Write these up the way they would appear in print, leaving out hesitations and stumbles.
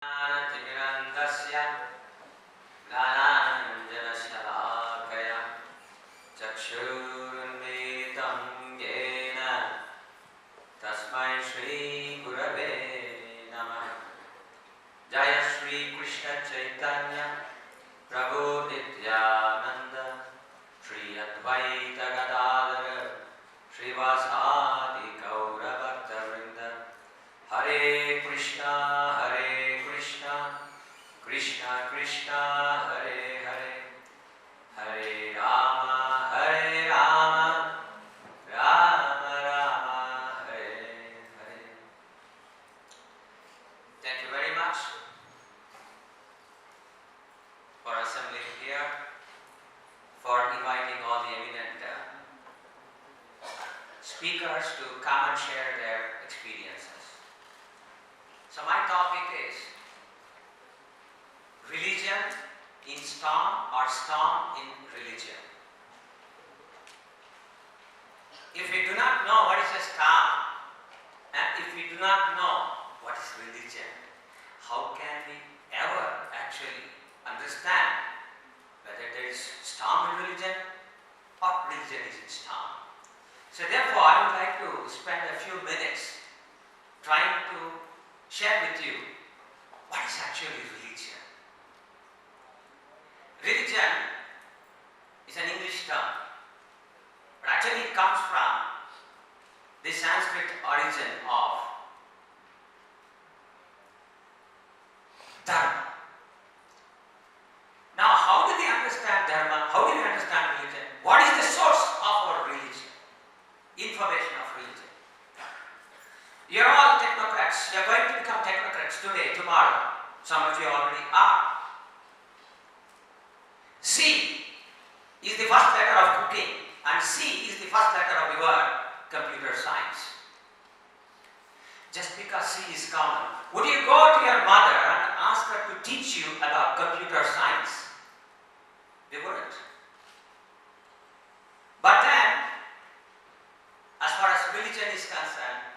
Sheetalanaga Tasmai Shri Gurave Namaha. Jaya Shri Krishna Chaitanya Prabhu Nityananda Shri Advaita Gadadhara Shri Vasadi Gaura Bhaktavrinda. Hare Krishna Krishna Krishna Hare Hare, Hare Rama Rama Rama Hare Hare. Thank you very much for assembling here, for inviting all the eminent speakers to come and share their experiences. So my topic is religion in storm or storm in religion. If we do not know what is a storm, and if we do not know what is religion, how can we ever actually understand whether there is storm in religion or religion is in storm? So therefore, I would like to spend a few minutes trying to share with you what is actually religion. Religion is an English term, but actually it comes from the Sanskrit origin of dharma. Now, how do we understand dharma? How do we understand religion? What is the source of our religion? Information of religion. You are all technocrats. You are going to become technocrats today, tomorrow. Some of you already are. C is the first letter of cooking, and C is the first letter of the word computer science. Just because C is common, would you go to your mother and ask her to teach you about computer science? They wouldn't. But then, as far as religion is concerned,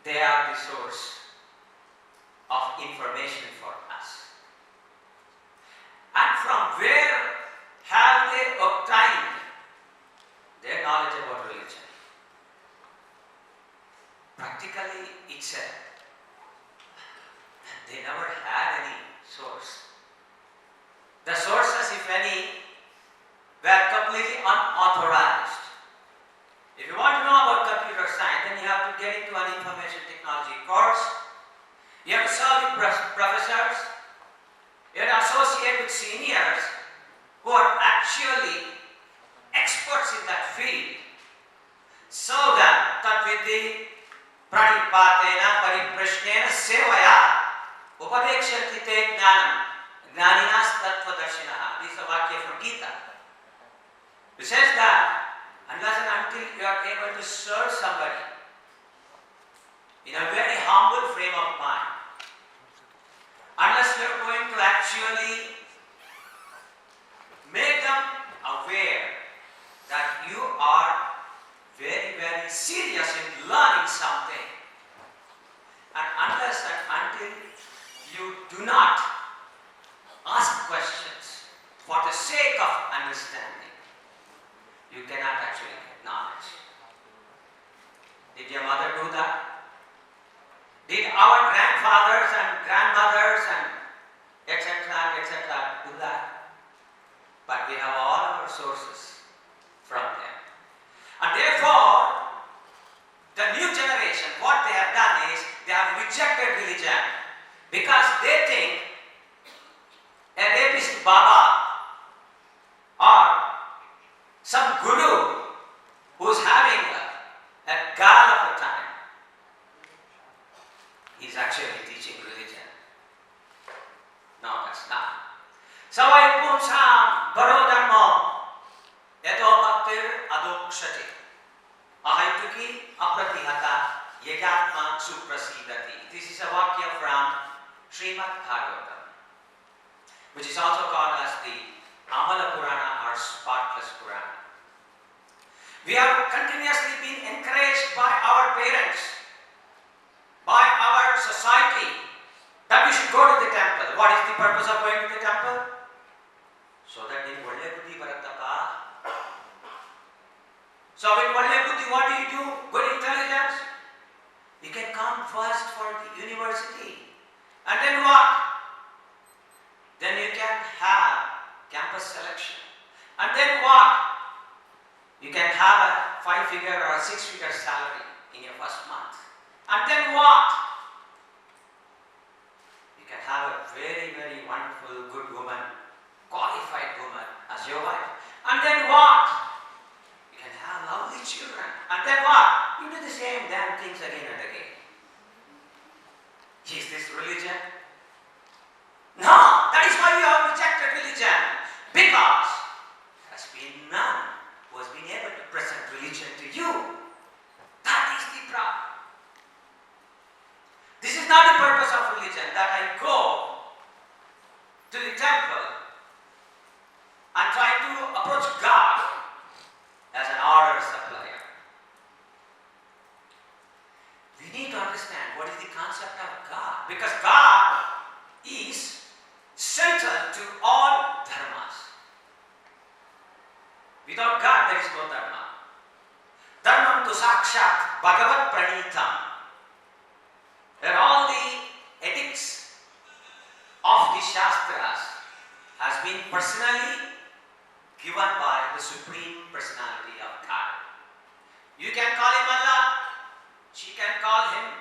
they are the source of information for us. And from where have they obtained their knowledge about religion? Practically, it's they never had any source. The sources, if any, were completely unauthorized. If you want to know about computer science, then you have to get into an information technology course. You have to serve with professors. You have to associate with seniors who are actually experts in that field, so that tadvidhi pranipatena pariprashnena sevaya upadekshati te jnanam gnaninas tattvadarshinaha. This is a vakya from Gita, which says that unless and until you are able to serve somebody in a very humble frame of mind, unless you are going to actually make them aware that you are very, very serious in learning something, and unless and until you do not ask questions for the sake of understanding, you cannot actually get knowledge. Did your mother do that? Did our grandfathers and grandmothers and etc. do that? But we have all our sources from them. And therefore, the new generation, what they have done is, they have rejected religion because they think a rapist Baba or some guru who is having a gal of a time is actually teaching religion. No, that's not. Savai pumsam barodharmo yato bhaktir adokshati ahaituki apratihata yajatma suprasidati. This is a vakya from Srimad Bhagavatam, which is also called as the Amala Purana or Spotless Purana. We have continuously been encouraged by our parents, by our society, that we should go to the first for the university. And then what? Then you can have campus selection. And then what? You can have a 5-figure or a 6-figure salary in your first month. And then what? You can have a very, very wonderful, good woman, qualified woman as your wife. And then what? You can have lovely children. And then what? You do the same damn things again and again. Is this religion? No! That is why we have rejected religion. Because there has been none who has been able to present religion to you. That is the problem. This is not the purpose of religion, that I go to the temple and try to approach God as an order supplier. We need to understand what is the concept of God, because God is central to all dharmas. Without God, there is no dharma. Dharmam tu sakshat bhagavat pranitam. Where all the ethics of the Shastras has been personally given by the Supreme Personality of God. You can call him Allah, she can call him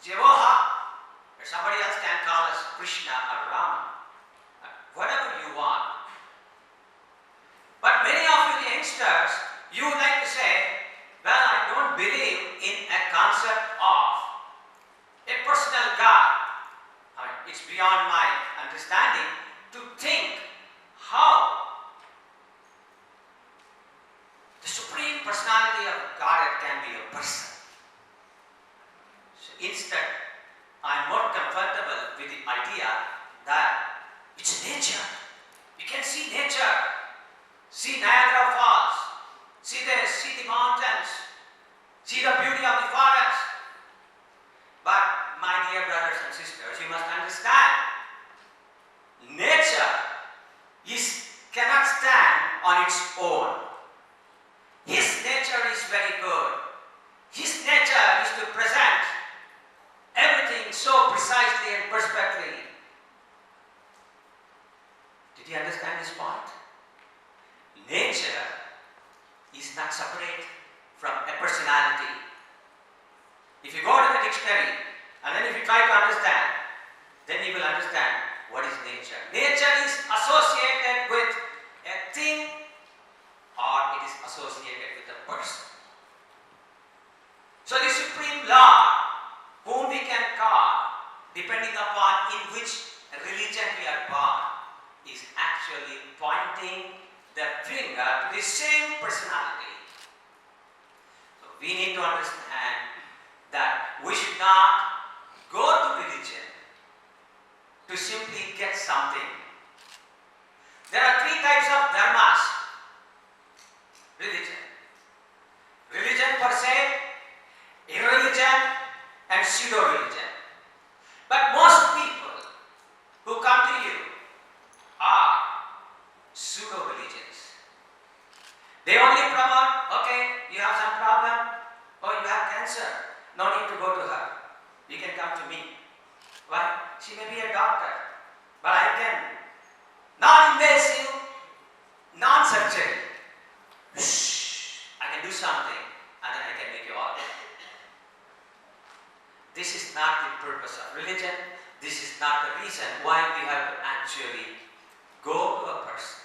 Jehovah, or somebody else can call us Krishna or Rama, whatever you want. But many of you youngsters, you would like to say, well, I don't believe in a concept of a personal God. I mean, it's beyond my understanding to think how the Supreme Personality of Godhead can be a person. So instead, I'm more comfortable with the idea that it's nature. You can see nature. See Niagara Falls. See the mountains. See the beauty of the forest. But my dear brothers and sisters, you must understand, nature cannot stand on its own. His nature is very good. His nature is to present everything so precisely and perfectly. Did you understand this point? Nature is not separate from a personality. If you go to the dictionary and then if you try to understand, then you will understand what is nature. Nature is associated with a thing or it is associated with a person. So the Supreme Lord, whom we can call, depending upon in which religion we are born, is actually pointing the finger to the same personality. So we need to understand that we should not go to religion to simply get something. There are 3 types of dharmas. Religion. Religion per se, irreligion, and pseudo-religion. But most people who come to you are pseudo-religions. They only promote, okay, you have some problem, oh, you have cancer, no need to go to her. You can come to me. Why? She may be a doctor, but I can non-invasive, non-surgery. I can do something and then I can make you all right. This is not the purpose of religion. This is not the reason why we have to actually go to a person.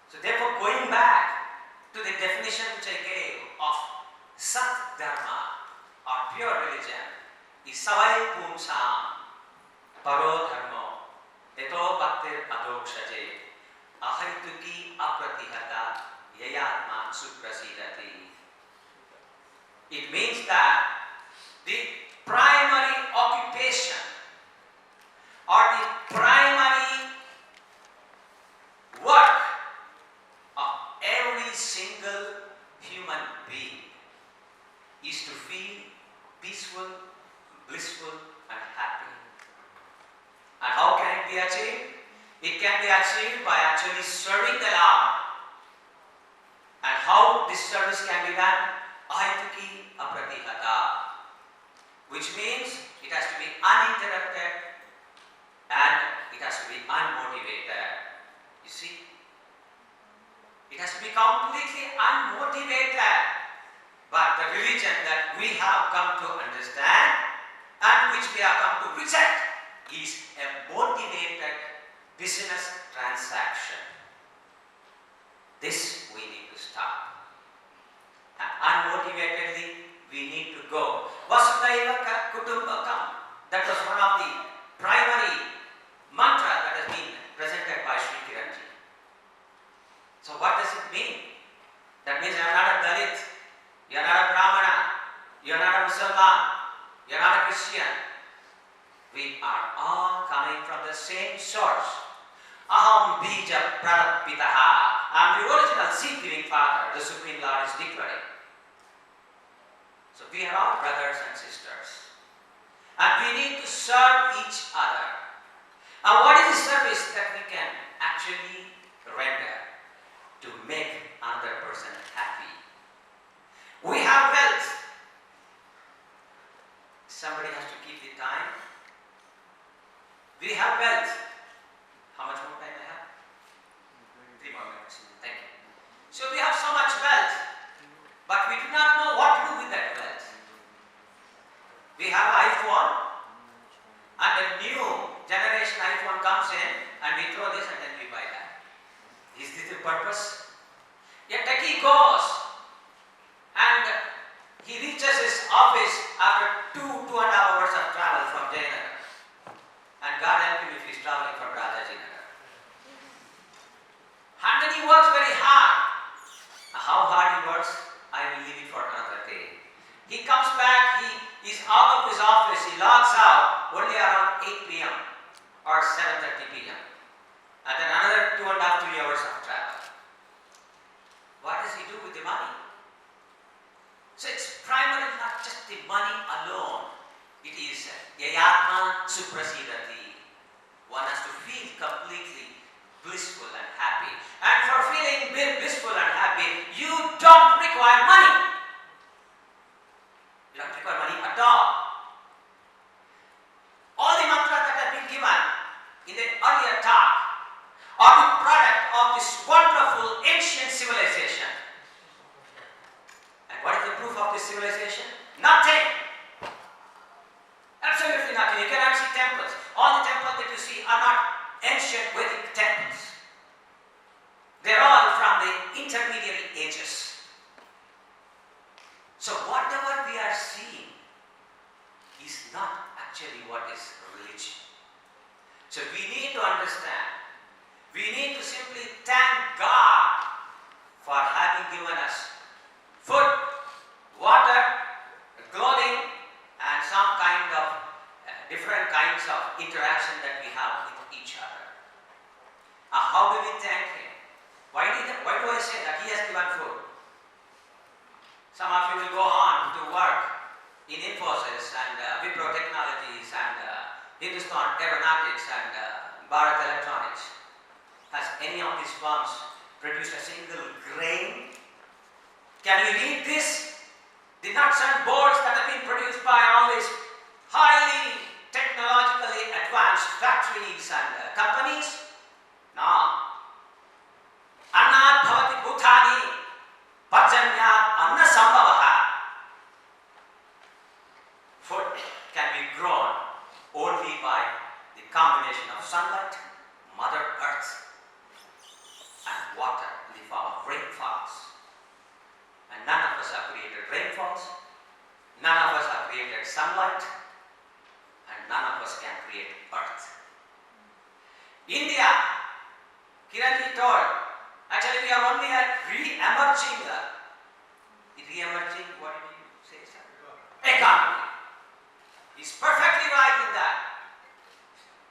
So therefore, going back to the definition which I gave of Sat Dharma or pure religion is Savai Pumsam Paro Dharmo Eto Bhaktir Adokshaje Aharituki Apratihata Yayatma Suprasidati. It means that the primary occupation or the primary work of every single human being is to feel peaceful, blissful and happy. And how can it be achieved? It can be achieved by actually serving the Lord. And how this service can be done? Ahituki apratihata. which means it has to be uninterrupted and it has to be unmotivated. You see? It has to be completely unmotivated. But the religion that we have come to understand and which we have come to reject is a motivated business transaction. This we need to stop. And unmotivatedly we need to go. Vasudhaiva Kutumbakam. That was one of the primary mantra that has been presented by Sri Kiranji. So what does it mean? That means you are not a Dalit, you are not a Brahmana, you are not a Muslim, you are not a Christian. We are all coming from the same source. Aham bija prarabhitaha. I am the original seed-giving Father, the Supreme Lord is declaring. So we are all brothers and sisters. And we need to serve each other. And what is the service that we can actually render to make another person happy? We have wealth. Somebody has to keep the time. We have wealth. How much more time I have? 3 more minutes. Thank you. So we have so much wealth, but we do not know what to do with that wealth. We have iPhone, and the new generation iPhone comes in, and we throw this and then we buy that. Is this the purpose? A techie goes and he reaches his office after 2.5 hours of travel from Jayanagar. And God help him if he is traveling from Rajajinagar. And then he works very hard. How hard he works, I will leave it for another day. He comes back, he is out of his office, he logs out only around 8 p.m. or 7:30 p.m. And then another 2.5 to 3 hours of travel. What does he do with the money? So it's primarily not just the money alone. It is yayatma suprasidati. One has to feel completely blissful and happy. And for feeling blissful and happy, you don't require money. You don't require money at all. All the mantras that have been given in the earlier talk are the product of this wonderful ancient civilization. And what is the proof of this civilization? Nothing. Absolutely nothing. You cannot see temples. All the temples that you see are not ancient Vedic temples. They are all from the intermediary ages. So whatever we are seeing is not actually what is religion. So we need to understand. We need to simply thank God for having given us food, water, clothing, and some kind of different kinds of interaction that we have with each other. How do we thank Him? Why do I say that He has given food? Some of you will go on to work in Infosys and Wipro Technologies and Hindustan Aeronautics and Bharat Electronics. Has any of these firms produced a single grain? Can you read this? The nuts and bolts that have been produced by all these highly technologically advanced factories and companies? No. Annat bhavati bhutani pajanyat anna sambhavaha. Food can be grown only by the combination of sunlight, Mother Earth, and water in the form of rainfalls. And none of us have created rainfalls, none of us have created sunlight, and none of us can create earth. India, Kiranji told, actually we are only at re-emerging. Re-emerging, what did you say, sir? Economy. He's perfectly right in that.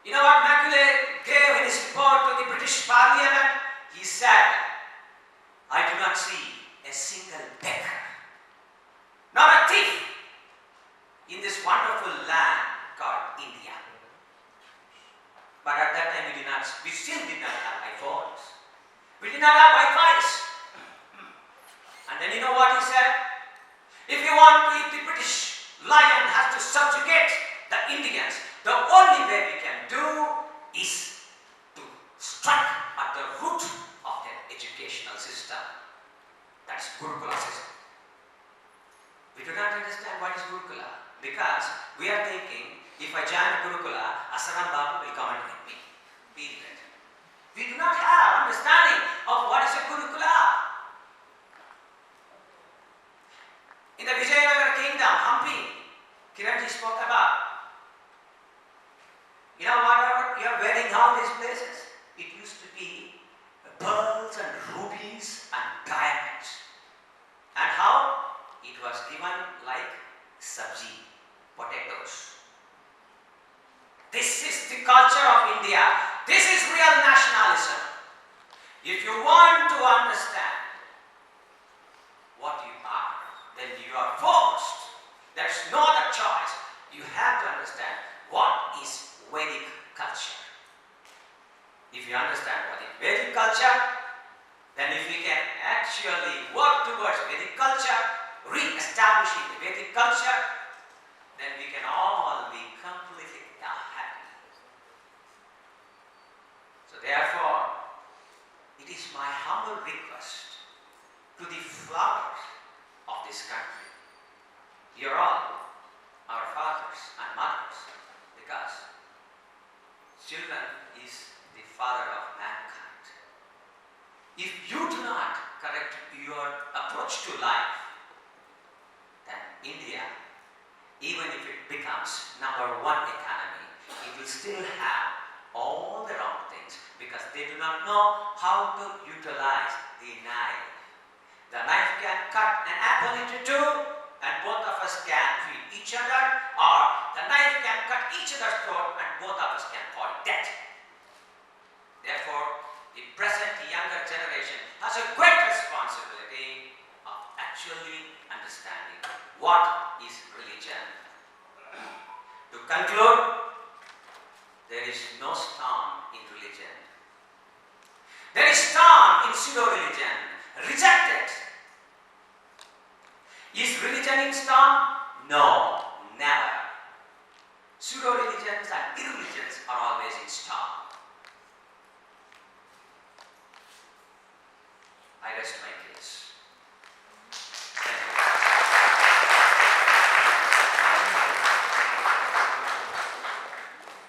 You know what Macaulay gave in his report to the British Parliament? He said, I do not see a single beggar, not a thief in this wonderful land called India. But at that time we still did not have iPhones. We did not have Wi-Fi's. And then you know what he said? If you want to eat the British lion has to subjugate the Indians. The only way we can do is to strike at the root of their educational system. That's Gurukula system. We do not understand what is Gurukula because we are thinking if I join a Gurukula, Asaram Babu will come and hit me. Period. We do not have understanding of what is a Gurukula. In the Vijayanagara kingdom, Hampi, Kiranji spoke about. You know what you are wearing all these places? It used to be pearls and rubies and diamonds. And how? It was given like sabji, potatoes. This is the culture of India. This is real nationalism. If you want to understand what you are, then you are forced. There's no other choice. You have to understand what is Vedic culture. If you understand what is Vedic culture, then if we can actually work towards Vedic culture, re-establishing the Vedic culture, then we can all be completely happy. So therefore, it is my humble request to the flowers of this country. You're all our fathers and mothers because children is the father of mankind. If you do not correct your approach to life, then India, even if it becomes #1 economy, it will still have all the wrong things because they do not know how to utilize the knife. The knife can cut an apple into two and both of us can feed each other, or the knife can cut each other's throat and both of us can fall dead. Therefore, the present younger generation has a great responsibility of actually understanding what is religion. To conclude, there is no storm in religion. There is storm in pseudo-religion. Reject it. Is religion in storm? No, never. Pseudo-religions and irreligions are always in storm. I rest my case.